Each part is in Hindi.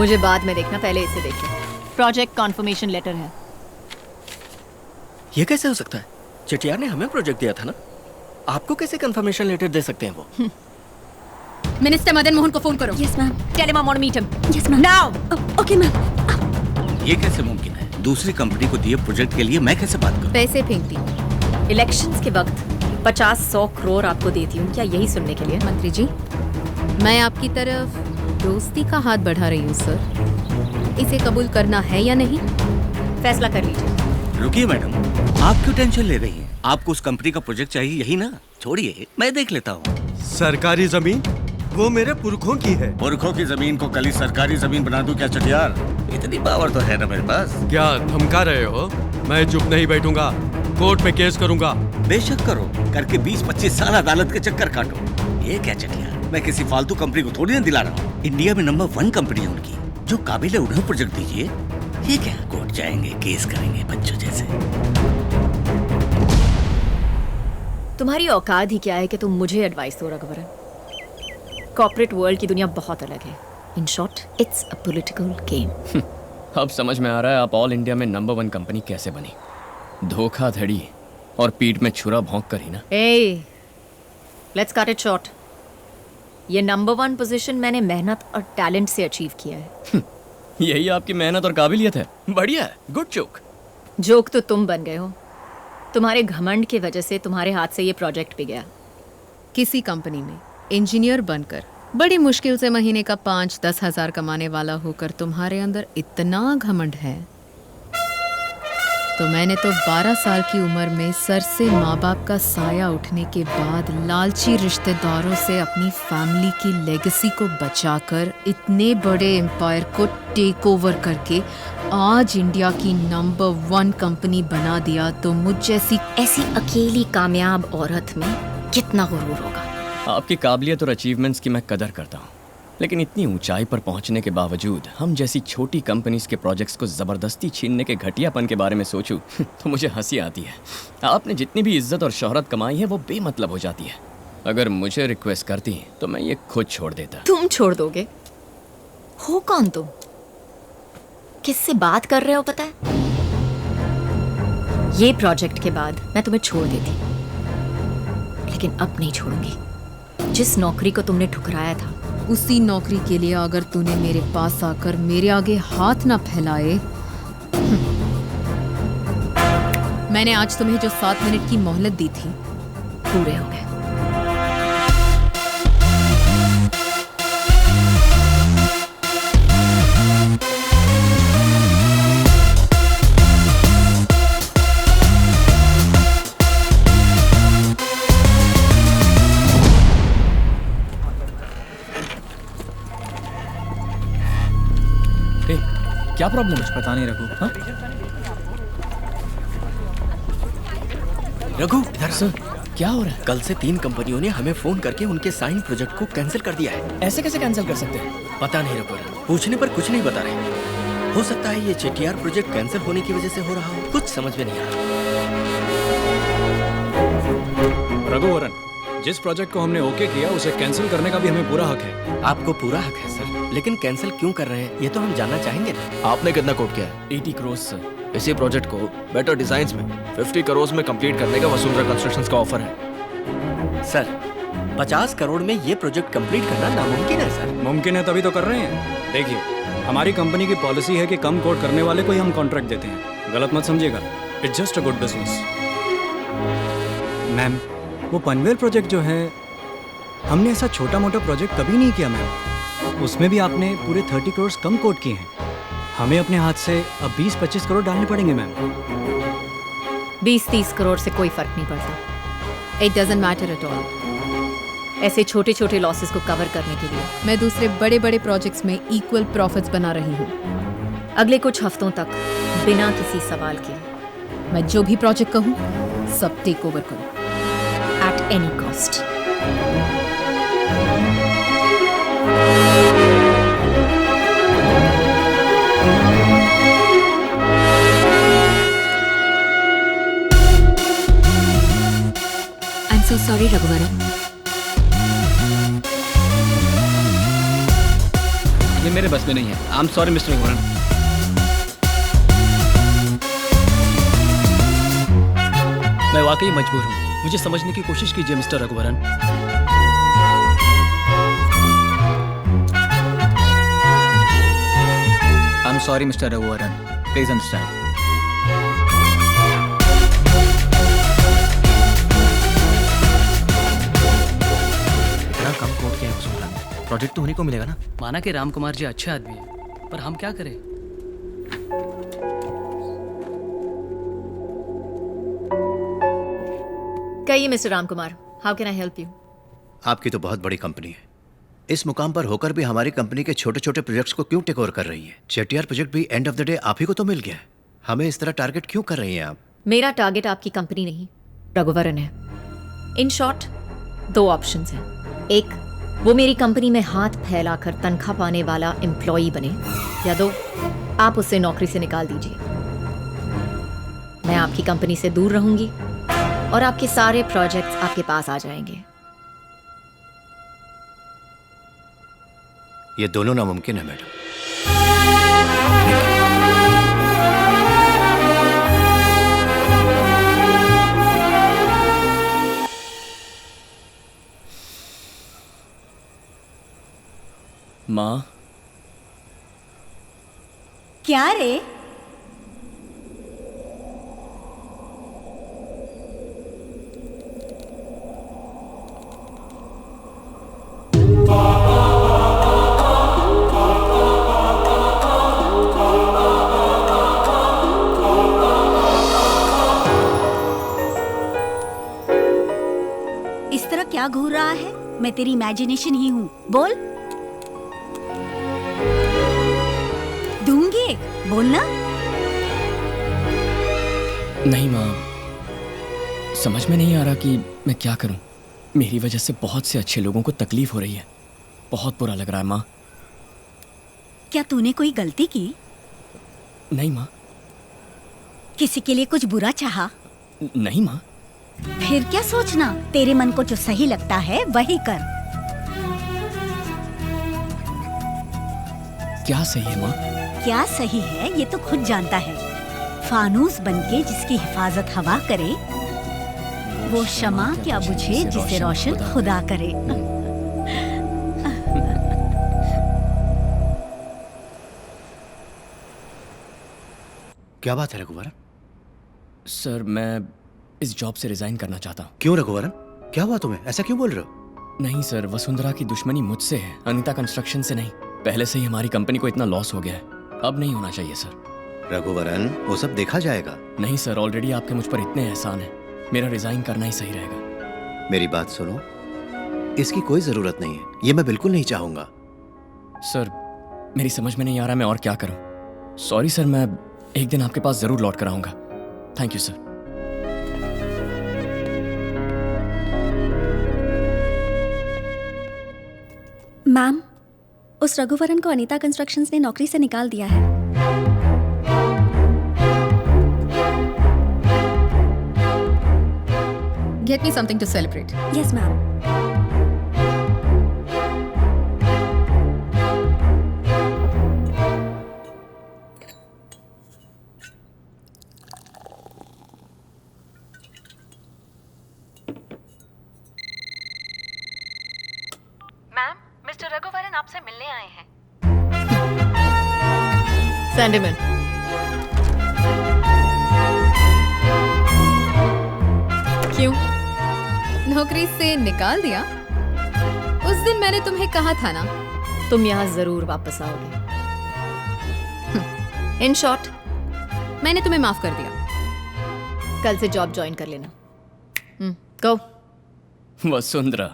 मुझे बाद में देखना, पहले इसे देख लो। प्रोजेक्ट कॉन्फर्मेशन लेटर है। ये कैसे हो सकता है? चटियार ने हमें प्रोजेक्ट दिया था ना, आपको कैसे कंफर्मेशन लेटर दे सकते हैं वो? मिनिस्टर मदन मोहन को फोन करो। Yes ma'am. Tell him I want to meet him. Yes ma'am. Now. Okay ma'am. ये कैसे मुमकिन है? दूसरी कंपनी को दिए प्रोजेक्ट के लिए मैं कैसे बात करूं? पैसे फेंकती हूँ। इलेक्शंस के वक्त 50-100 करोड़ आपको देती हूँ, क्या यही सुनने के लिए? मंत्री जी, मैं आपकी तरफ दोस्ती का हाथ बढ़ा रही हूँ सर। इसे कबूल करना है या नहीं? फैसला कर लीजिए। रुकिए मैडम, आप क्यों टेंशन ले रही हैं? आपको उस कंपनी का प्रोजेक्ट चाहिए, यही ना? छोड़िए, मैं देख लेता हूँ। सरकारी जमीन वो मेरे पुरखों की है। पुरखों की जमीन को कल ही सरकारी जमीन बना दूं क्या चटियार? इतनी पावर तो है ना मेरे पास। क्या धमका रहे हो? मैं चुप नहीं बैठूंगा, कोर्ट में केस करूंगा। बेशक करो, करके 20-25 साल अदालत के चक्कर काटो। ये क्या चटियार, मैं किसी फालतू कंपनी को थोड़ी ना दिला रहा हूँ। इंडिया में नंबर 1 कंपनी है उनकी, जो काबिल है उन्हें प्रोजेक्ट दीजिए। ये क्या, कोर्ट जाएंगे, केस करेंगे बच्चों जैसे। तुम्हारी औकात ही क्या है कि तुम मुझे एडवाइस दो रघुवरन? कॉर्पोरेट वर्ल्ड की दुनिया बहुत अलग है। In short, it's a political game. अब समझ में आ रहा है आप ऑल इंडिया में नंबर 1 कंपनी कैसे बनी। धोखाधड़ी और पीठ में छुरा भोंक कर ही ना। ए, लेट्स कट इट शॉर्ट। ये नंबर 1 पोजीशन मैंने मेहनत और टैलेंट से अचीव किया है। यही आपकी मेहनत और काबिलियत है। बढ़िया है, गुड जोक। जोक तो तुम बन गए हो। तुम्हारे घमंड की वजह से तुम्हारे हाथ से ये प्रोजेक्ट भी गया। किसी कंपनी में इंजीनियर बनकर बड़ी मुश्किल से महीने का 5-10 हजार कमाने वाला होकर तुम्हारे अंदर इतना घमंड है, तो मैंने तो 12 साल की उम्र में सर से माँ बाप का साया उठने के बाद लालची रिश्तेदारों से अपनी फैमिली की लेगेसी को बचाकर इतने बड़े एम्पायर को टेक ओवर करके आज इंडिया की नंबर 1 कंपनी बना दिया। तो मुझ जैसी ऐसी अकेली कामयाब औरत में कितना गुरूर होगा। आपकी काबिलियत और अचीवमेंट्स की मैं कदर करता हूँ, लेकिन इतनी ऊंचाई पर पहुंचने के बावजूद हम जैसी छोटी कंपनीज के प्रोजेक्ट्स को ज़बरदस्ती छीनने के घटियापन के बारे में सोचूं तो मुझे हंसी आती है। आपने जितनी भी इज्जत और शोहरत कमाई है वो बेमतलब हो जाती है। अगर मुझे रिक्वेस्ट करती तो मैं ये खुद छोड़ देता। तुम छोड़ दोगे? हो कौन तुम? किससे बात कर रहे हो पता है? ये प्रोजेक्ट के बाद मैं तुम्हें छोड़ देती, लेकिन अब नहीं छोड़ूंगी। जिस नौकरी को तुमने ठुकराया था, उसी नौकरी के लिए अगर तूने मेरे पास आकर मेरे आगे हाथ ना फैलाए। मैंने आज तुम्हें जो 7 मिनट की मोहलत दी थी, पूरे हो गए। क्या प्रॉब्लम है? पता नहीं रघु। हाँ? रघु इधर सर, क्या हो रहा है? कल से 3 कंपनियों ने हमें फोन करके उनके साइन प्रोजेक्ट को कैंसिल कर दिया है। ऐसे कैसे कैंसिल कर सकते हैं? पता नहीं रघुवरन, पूछने पर कुछ नहीं बता रहे। हो सकता है ये चेटीआर प्रोजेक्ट कैंसिल होने की वजह से हो रहा हो, कुछ समझ में नहीं आ रहा। रघुवरन, जिस प्रोजेक्ट को हमने ओके किया उसे कैंसिल करने का भी हमें पूरा हक है। आपको पूरा हक है सर, लेकिन कैंसिल क्यों कर रहे हैं ये तो हम जानना चाहेंगे ना। आपने कितना कोट किया है? 80 करोड़ सर। इसी प्रोजेक्ट को बेटर डिजाइन्स में 50 करोड़ में कंप्लीट करने का वसुंधरा कंस्ट्रक्शंस का ऑफर है। सर 50 करोड़ में ये प्रोजेक्ट कंप्लीट करना नामुमकिन है सर। मुमकिन है तभी तो कर रहे हैं। देखिए, हमारी कंपनी की पॉलिसी है कि कम कोट करने वाले को ही हम कॉन्ट्रैक्ट देते हैं। गलत मत समझिएगा, it's just a good business. Ma'am, वो पनवेल प्रोजेक्ट जो है, हमने ऐसा छोटा मोटा प्रोजेक्ट कभी नहीं किया मैम। उसमें भी आपने पूरे 30 करोड़ कम कोट किए हैं। हमें अपने हाथ से अब 20-25 करोड़ डालने पड़ेंगे मैम। 20-30 करोड़ से कोई फर्क नहीं पड़ता। It doesn't matter at all. ऐसे छोटे छोटे लॉसेस को कवर करने के लिए मैं दूसरे बड़े बड़े प्रोजेक्ट्स में इक्वल प्रॉफिट्स बना रही हूँ। अगले कुछ हफ्तों तक बिना किसी सवाल के मैं जो भी प्रोजेक्ट कहूँ सब टेक ओवर करूँ, at any cost. I'm so sorry, Raghuvaran. ये मेरे बस में नहीं है। I am sorry mister Raghuvaran. मैं वाकई मजबूर हूँ, मुझे समझने की कोशिश कीजिए mister Raghuvaran. I am sorry mister Raghuvaran, please understand. कम कोट के वसुंधरा, प्रोजेक्ट तो उन्हीं को मिलेगा ना। माना कि राम कुमार जी अच्छे आदमी हैं, पर हम क्या करें? कहिए mister Ram Kumar, how can I help you? आपकी तो बहुत बड़ी कंपनी है, इस मुकाम पर होकर भी हमारी कंपनी के छोटे छोटे प्रोजेक्ट्स को क्यों टेक ओवर कर रही है? चेटियार प्रोजेक्ट भी एंड ऑफ द डे आप ही को तो मिल गया है, हमें इस तरह टारगेट क्यों कर रही हैं आप? मेरा टारगेट आपकी कंपनी नहीं, रघुवरन है। इन शॉर्ट, दो ऑप्शंस हैं। एक, वो मेरी कंपनी में हाथ फैलाकर तनख्वाह पाने वाला एम्प्लॉई बने, या दो, आप उसे नौकरी से निकाल दीजिए। मैं आपकी कंपनी से दूर रहूंगी और आपके सारे प्रोजेक्ट्स आपके पास आ जाएंगे। ये दोनों नामुमकिन है मैडम। माँ, क्या रे? इस तरह क्या घूर रहा है? मैं तेरी इमेजिनेशन ही हूँ, बोल। दूंगी, बोलना। नहीं माँ, समझ में नहीं आ रहा कि मैं क्या करूं। मेरी वजह से बहुत से अच्छे लोगों को तकलीफ हो रही है, बहुत बुरा लग रहा है माँ। क्या तूने कोई गलती की? नहीं माँ। किसी के लिए कुछ बुरा चाहा? नहीं माँ। फिर क्या सोचना, तेरे मन को जो सही लगता है वही कर। क्या सही है माँ? क्या सही है ये तो खुद जानता है। फानूस बनके जिसकी हिफाजत हवा करे, वो शमा क्या बुझे जिसे रोशन खुदा करे। क्या बात है रघुवरन? सर, मैं इस जॉब से रिजाइन करना चाहता हूँ। क्यों रघुवरन, क्या हुआ तुम्हें? ऐसा क्यों बोल रहे हो? नहीं सर, वसुंधरा की दुश्मनी मुझसे है, अनीता कंस्ट्रक्शन से नहीं। पहले से ही हमारी कंपनी को इतना लॉस हो गया है, अब नहीं होना चाहिए सर। रघुवरन, वो सब देखा जाएगा। नहीं सर, ऑलरेडी आपके मुझ पर इतने एहसान है, मेरा रिजाइन करना ही सही रहेगा। मेरी बात सुनो, इसकी कोई जरूरत नहीं है, ये मैं बिल्कुल नहीं चाहूंगा। सर, मेरी समझ में नहीं आ रहा मैं और क्या करूं। सॉरी सर, मैं एक दिन आपके पास जरूर लौट कर आऊंगा। Thank you sir. मैम, उस रघुवरन को अनीता कंस्ट्रक्शंस ने नौकरी से निकाल दिया है। Get me something to celebrate. Yes ma'am. Ma'am, mister Raghuvaran आपसे मिलने आए हैं। Send him in. क्यों? नौकरी से निकाल दिया? उस दिन मैंने तुम्हें कहा था ना, तुम यहाँ जरूर वापस आओगे। इन शॉर्ट, मैंने तुम्हें माफ कर दिया। कल से जॉब ज्वाइन कर लेना। गो। वसुंधरा,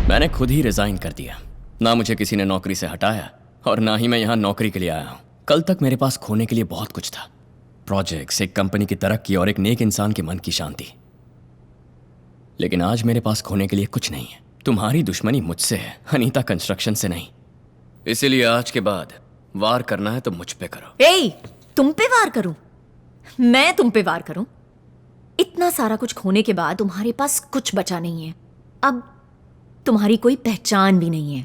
मैंने खुद ही रिजाइन कर दिया। ना मुझे किसी ने नौकरी से हटाया और ना ही मैं यहाँ नौकरी के लिए आया हूँ। कल तक मेरे पास खोने के लिए बहुत कुछ था, प्रोजेक्ट्स, एक कंपनी की तरक्की और एक नेक इंसान के मन की शांति। लेकिन आज मेरे पास खोने के लिए कुछ नहीं है। तुम्हारी दुश्मनी मुझसे है, अनीता कंस्ट्रक्शन से नहीं। इसीलिए आज के बाद वार करना है तो मुझ पे करो। ए, तुम पे वार करूं? मैं तुम पे वार करूं? इतना सारा कुछ खोने के बाद तुम्हारे पास कुछ बचा नहीं है। अब तुम्हारी कोई पहचान भी नहीं है।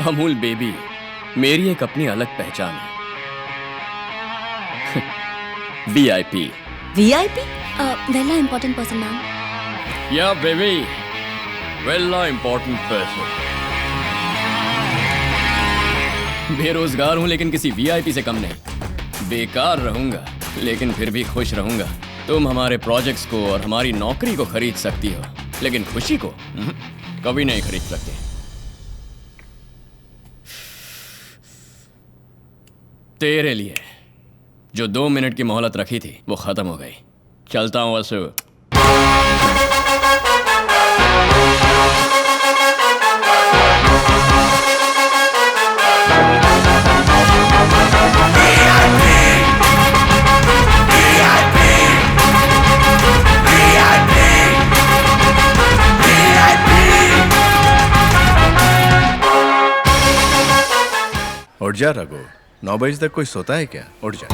अमूल बेबी, मेरी एक अपनी अलग पहचान है। VIP। VIP? वेला इम्पोर्टेंट पर्सन मैम। या बेबी, वेला इंपॉर्टेंट पर्सन। बेरोजगार हूं लेकिन किसी VIP से कम नहीं। बेकार रहूंगा लेकिन फिर भी खुश रहूंगा। तुम हमारे प्रोजेक्ट्स को और हमारी नौकरी को खरीद सकती हो, लेकिन खुशी को कभी नहीं खरीद सकती। तेरे लिए जो 2 मिनट की मोहलत रखी थी वो खत्म हो गई। चलता हूं वसु। उठ जा रघु, 9 बजे तक कोई सोता है क्या? उठ जा।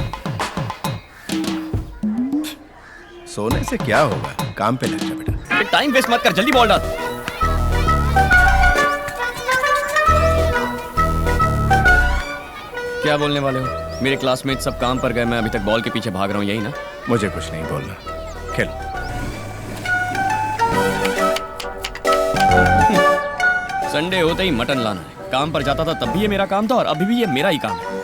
सोने से क्या होगा, काम पे लग जा बेटा। टाइम वेस्ट मत कर, जल्दी बॉल डाल। क्या बोलने वाले हो? मेरे क्लासमेट सब काम पर गए, मैं अभी तक बॉल के पीछे भाग रहा हूँ, यही ना? मुझे कुछ नहीं बोलना, खेल। संडे होते ही मटन लाना है। काम पर जाता था तब भी ये मेरा काम था और अभी भी ये मेरा ही काम है।